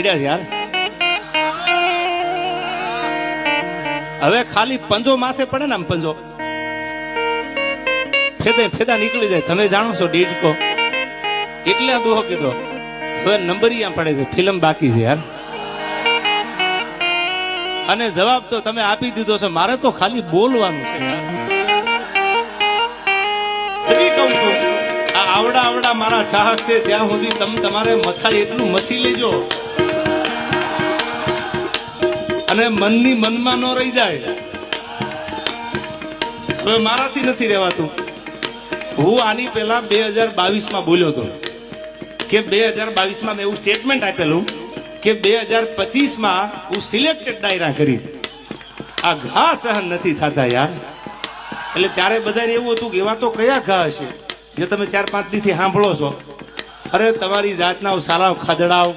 યાર હવે ખાલી પંજો માથે પડે ને આમ પંજો ફેદા નીકળી જાય. તમે જાણો છો ડીડકો એટલે આ દોહો કીધો. હવે નંબરિયા પડે છે, ફિલ્મ બાકી છે યાર. અને જવાબ તો તમે આપી દીધો છે, મારે તો ખાલી બોલવાનું છે યાર. હજી કહું છું આ આવડા મારા ચાહક છે ત્યાં સુધી તમારે મથાય એટલું મથી લેજો અને મનની મનમાં ન રહી જાય. હવે મારાથી નથી રહેવાતું. હું આની પહેલા 2022 બોલ્યો હતો કે 2022 મેં એવું સ્ટેટમેન્ટ આપેલું કે 2025 હું સિલેક્ટેડ ડાયરા કરીશ. આ ઘા સહન નથી થતા યાર. એટલે ત્યારે બધાને એવું હતું કે એવા તો કયા ઘા હશે જે તમે 4-5 દીથી સાંભળો છો. અરે તમારી જાતના સાલાવ ખાદડાવ